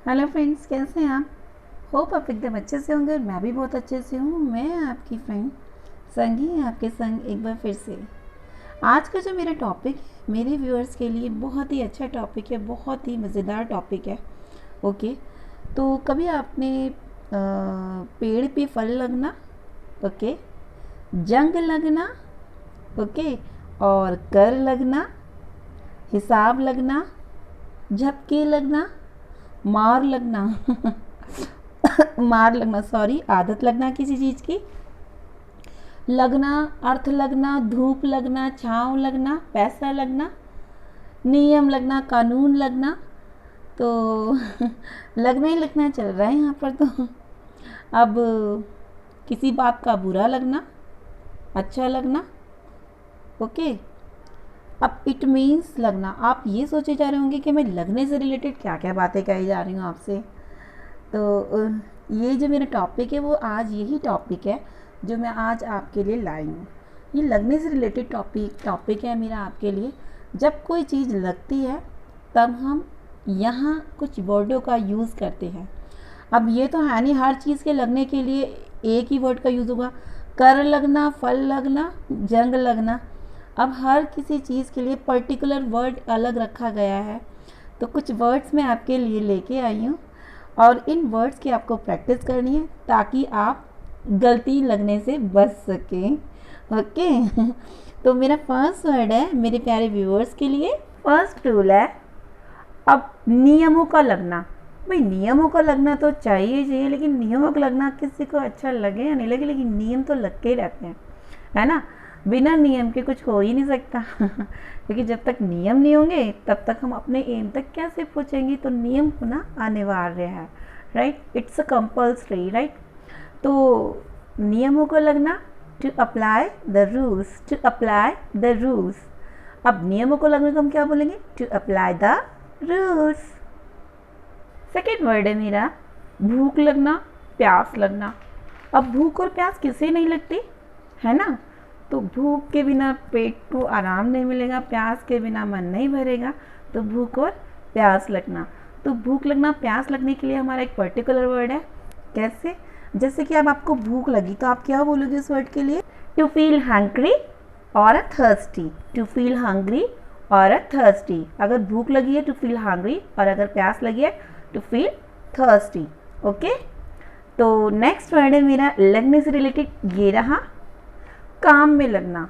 Hello friends, कैसे हैं आप? होप आप एकदम अच्छे से होंगे और मैं भी बहुत अच्छे से हूँ। मैं आपकी फ्रेंड संगी आपके संग एक बार फिर से। आज का जो मेरा टॉपिक मेरे व्यूअर्स के लिए बहुत ही अच्छा टॉपिक है, बहुत ही मज़ेदार टॉपिक है। ओके, तो कभी आपने पेड़ पे फल लगना, ओके, जंग लगना, ओके, और कर लगना, हिसाब लगना, झपकी लगना, मार लगना मार लगना सॉरी, आदत लगना किसी चीज़ की, लगना, अर्थ लगना, धूप लगना, छाँव लगना, पैसा लगना, नियम लगना, कानून लगना। तो लगना ही लगना चल रहा है यहाँ पर। तो अब किसी बात का बुरा लगना, अच्छा लगना, ओके। अब इट मीन्स लगना, आप ये सोचे जा रहे होंगे कि मैं लगने से रिलेटेड क्या क्या बातें कही जा रही हूँ आपसे। तो ये जो मेरा टॉपिक है वो आज यही टॉपिक है जो मैं आज आपके लिए लाई हूँ। ये लगने से रिलेटेड टॉपिक है मेरा आपके लिए। जब कोई चीज़ लगती है तब हम यहाँ कुछ वर्डों का यूज़ करते हैं। अब ये तो है नहीं हर चीज़ के लगने के लिए एक ही वर्ड का यूज़ होगा। कर लगना, फल लगना, जंग लगना, अब हर किसी चीज़ के लिए पर्टिकुलर वर्ड अलग रखा गया है। तो कुछ वर्ड्स मैं आपके लिए लेके आई हूँ और इन वर्ड्स की आपको प्रैक्टिस करनी है ताकि आप गलती लगने से बच सकें। ओके तो मेरा फर्स्ट वर्ड है मेरे प्यारे व्यूअर्स के लिए। फर्स्ट रूल है अब नियमों का लगना। भाई नियमों का लगना तो चाहिए, लेकिन नियमों का लगना किसी को अच्छा लगे या नहीं लगे, लेकिन नियम तो लग के ही रहते हैं, है ना। बिना नियम के कुछ हो ही नहीं सकता क्योंकि जब तक नियम नहीं होंगे तब तक हम अपने एम तक कैसे पहुँचेंगे। तो नियम होना अनिवार्य है, right, it's a compulsory, right. तो नियमों को लगना, to apply the rules, to apply the rules. अब नियमों को लगने को हम क्या बोलेंगे? To apply the rules. Second word है मेरा भूख लगना, प्यास लगना। अब भूख और प्यास किसे नहीं लगती, है ना। तो भूख के बिना पेट को आराम नहीं मिलेगा, प्यास के बिना मन नहीं भरेगा। तो भूख और प्यास लगना। तो भूख लगना, प्यास लगने के लिए हमारा एक पर्टिकुलर वर्ड है। कैसे? जैसे कि अब आपको भूख लगी तो आप क्या बोलोगे इस वर्ड के लिए? टू फील हंग्री और अ थर्स्टी। टू फील हंग्री और अ थर्स्टी। अगर भूख लगी है टू फील हंग्री, और अगर प्यास लगी है टू फील थर्स्टी। ओके, तो नेक्स्ट वर्ड है मेरा लगने से रिलेटेड ये रहा, काम में लगना।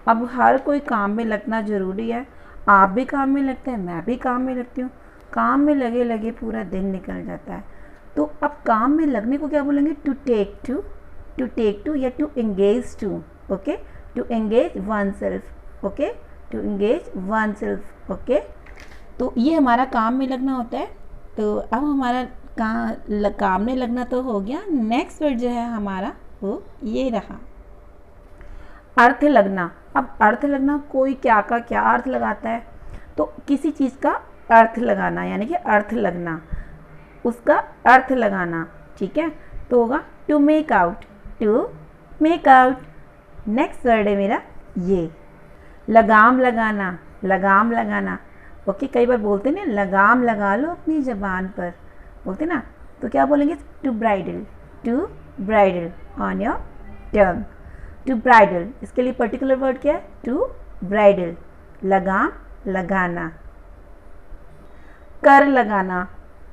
अब हर कोई काम में लगना ज़रूरी है। आप भी काम में लगते हैं, मैं भी काम में लगती हूँ। काम में लगे लगे पूरा दिन निकल जाता है। तो अब काम में लगने को क्या बोलेंगे? To take to, to take to या to engage to. Okay, to engage oneself. Okay, to engage oneself. Okay, तो ये हमारा काम में लगना होता है। तो अब हमारा काम में लगना तो हो गया। नेक्स्ट वर्ड जो है हमारा वो ये रहा, अर्थ लगना। अब अर्थ लगना, कोई क्या का क्या अर्थ लगाता है, तो किसी चीज़ का अर्थ लगाना यानी कि अर्थ लगना, उसका अर्थ लगाना, ठीक है। तो होगा to make out, to make out. Next word है मेरा ये लगाम लगाना, लगाम लगाना। ओके, कई बार बोलते ना लगाम लगा लो अपनी ज़बान पर, बोलते ना, तो क्या बोलेंगे? To bridle, to bridle on your tongue. To bridle, इसके लिए पर्टिकुलर वर्ड क्या है? टू ब्राइडल, लगाम लगाना। कर लगाना,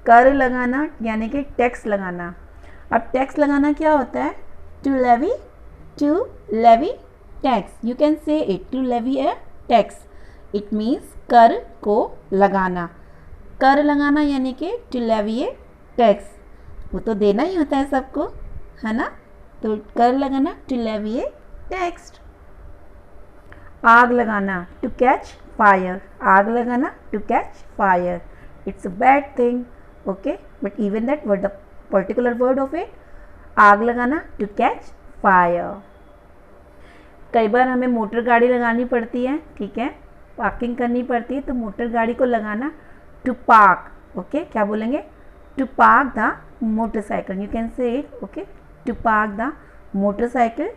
कर लगाना यानी कि टैक्स लगाना। अब टैक्स लगाना क्या होता है? To levy, to levy tax. You can say it, to levy a tax. It means कर को लगाना। कर लगाना यानी कि टू लेवी ए टैक्स, वो तो देना ही होता है सबको, है ना। तो कर लगाना, टू लेवी ए टैक्स। आग लगाना, टू कैच फायर। आग लगाना, to catch fire. It's a bad thing, okay, but even that word, the particular word of it, आग लगाना, टू कैच फायर। कई बार हमें मोटर गाड़ी लगानी पड़ती है, ठीक है, पार्किंग करनी पड़ती है, तो मोटर गाड़ी को लगाना, टू पार्क। ओके, क्या बोलेंगे? To park the motorcycle. You can say it, okay, to park the motorcycle.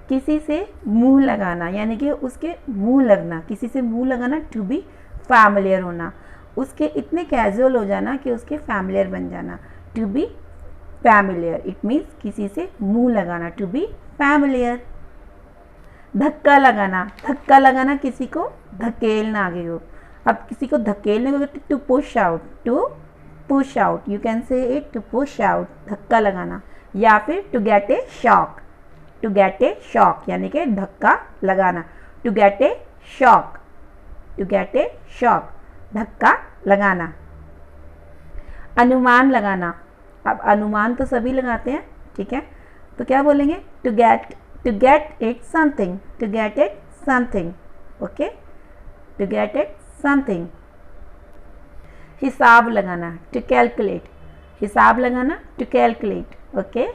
किसी से मुंह लगाना यानी कि उसके मुंह लगना, किसी से मुंह लगाना, टू बी फैमिलियर होना। उसके इतने कैजुअल हो जाना कि उसके फैमिलियर बन जाना। To be familiar, it means किसी से मुंह लगाना, टू बी फैमिलियर। धक्का लगाना, धक्का लगाना किसी को धकेलना आगे हो। अब किसी को धकेलने को to push out, to push out, you can say it to push out, धक्का लगाना। या फिर to get a shock, to get a shock यानी कि धक्का लगाना, to get a shock, to get a shock, धक्का लगाना। अनुमान लगाना, अब अनुमान तो सभी लगाते हैं, ठीक है, तो क्या बोलेंगे, to get it something, to get it something, okay, to get it something. हिसाब लगाना, टू कैलकुलेट, हिसाब लगाना, टू कैलकुलेट, ओके।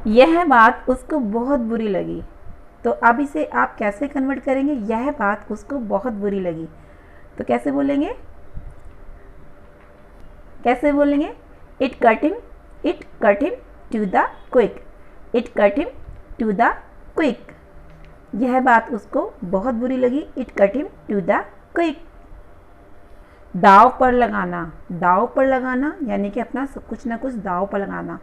यह बात उसको बहुत बुरी लगी, तो अब इसे आप कैसे कन्वर्ट करेंगे, यह बात उसको बहुत बुरी लगी, तो कैसे बोलेंगे, कैसे बोलेंगे, it cut him to the quick, it cut him to the quick. यह बात उसको बहुत बुरी लगी, it cut him to the quick. दाव पर लगाना, दाव पर लगाना यानी कि अपना सब कुछ ना कुछ दाव पर लगाना,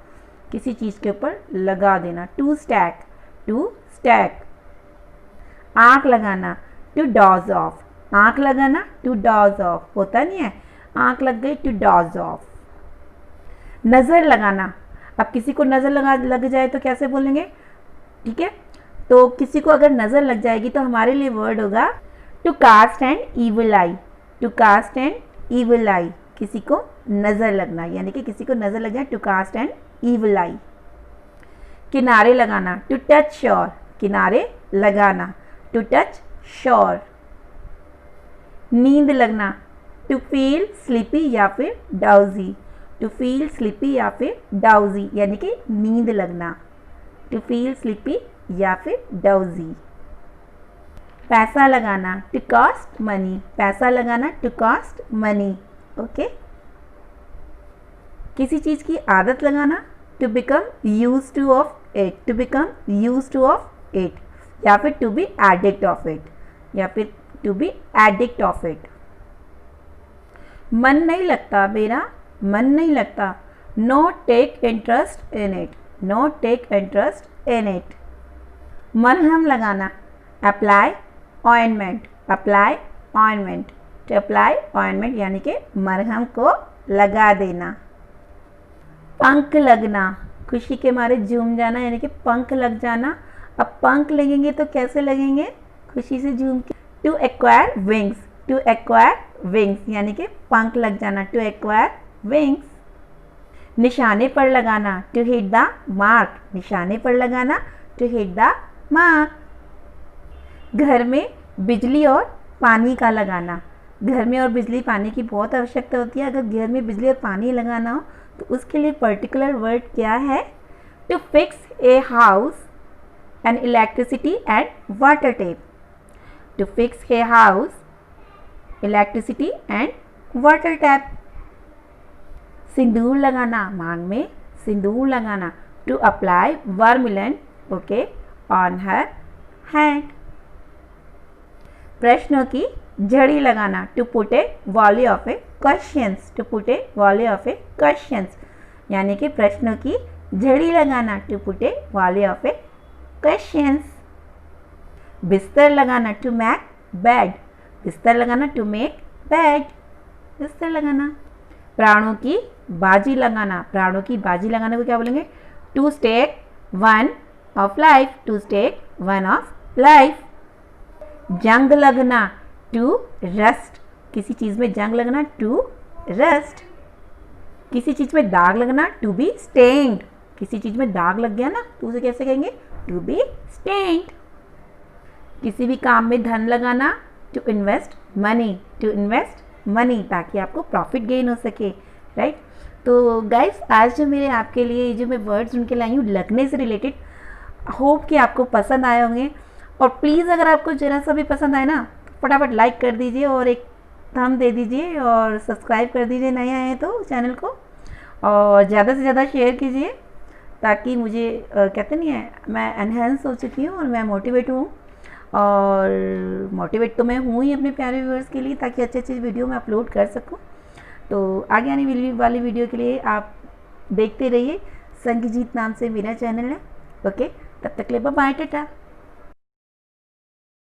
किसी चीज़ के ऊपर लगा देना, टू स्टैक, टू स्टैक। आँख लगाना, टू डॉज ऑफ, आँख लगाना, टू डॉज ऑफ, होता नहीं है, आँख लग गई, टू डॉज ऑफ। नज़र लगाना, अब किसी को नज़र लग जाए तो कैसे बोलेंगे, ठीक है, तो किसी को अगर नज़र लग जाएगी तो हमारे लिए वर्ड होगा to cast an evil eye, to cast an evil eye, किसी को नज़र लगना यानी कि किसी को नज़र लग जाए, to cast an evil eye. किनारे लगाना, टू टच शोर, किनारे लगाना, टू टच शोर। नींद लगना, टू फील स्लीपी या फिर डाउजी, टू फील स्लीपी या फिर डाउजी यानी कि नींद लगना, टू फील स्लीपी या फिर डाउजी। पैसा लगाना, टू कॉस्ट मनी, पैसा लगाना, टू कॉस्ट मनी, ओके। किसी चीज़ की आदत लगाना, to become use to of it, to become use to of it, या फिर to be addict of it, या फिर to be addict of it. मन नहीं लगता मेरा, मन नहीं लगता, no take interest in it, no take interest in it. मरहम लगाना, apply ointment, apply ointment, to apply ointment यानी कि मरहम को लगा देना। पंख लगना, खुशी के मारे झूम जाना यानी कि पंख लग जाना। अब पंख लगेंगे तो कैसे लगेंगे, खुशी से झूम के, to acquire wings, to acquire wings यानी कि पंख लग जाना, टू एक्वायर विंग्स। निशाने पर लगाना, टू हिट द मार्क, निशाने पर लगाना, टू हिट द मार्क। घर में बिजली और पानी का लगाना, घर में और बिजली पानी की बहुत आवश्यकता होती है, अगर घर में बिजली और पानी लगाना हो तो उसके लिए पर्टिकुलर वर्ड क्या है, to fix a house and electricity and water tap, to fix a house, electricity and water tap. सिंदूर लगाना, मांग में सिंदूर लगाना, to apply vermilion, okay, on her hand. प्रश्नों की झड़ी लगाना, to put a volley of a questions, to put a volley of a questions यानी कि प्रश्नों की झड़ी लगाना, to put a volley of a questions. बिस्तर लगाना, टू मेक बेड, बिस्तर लगाना, टू मेक बेड, बिस्तर लगाना। प्राणों की बाजी लगाना, प्राणों की बाजी लगाने को क्या बोलेंगे, to stake one of life, to stake one of life. जंग लगना, टू रस्ट, किसी चीज़ में जंग लगना, टू रस्ट। किसी चीज़ में दाग लगना, टू बी स्टेन्ड, किसी चीज़ में दाग लग गया ना तो उसे कैसे कहेंगे, टू बी स्टेन्ड। किसी भी काम में धन लगाना, to invest money, to invest money, ताकि आपको प्रॉफिट गेन हो सके, राइट। तो गाइस आज जो मेरे आपके लिए जो मैं वर्ड्स उनके लाई हूँ लगने से रिलेटेड, होप कि आपको पसंद आए होंगे। और प्लीज़ अगर आपको जरा सा भी पसंद आए ना फटाफट लाइक कर दीजिए और एक थंब दे दीजिए और सब्सक्राइब कर दीजिए नए आए हैं तो चैनल को, और ज़्यादा से ज़्यादा शेयर कीजिए ताकि मुझे कहते नहीं है, मैं एनहेंस हो चुकी हूँ और मैं मोटिवेट हूँ और मोटिवेट तो मैं हूँ ही अपने प्यारे व्यूअर्स के लिए, ताकि अच्छी अच्छी वीडियो मैं अपलोड कर सकूँ। तो आगे आने वाली वीडियो के लिए आप देखते रहिए, संगीजीत नाम से मेरा चैनल है। ओके, तब तक ले बाय, टाटा।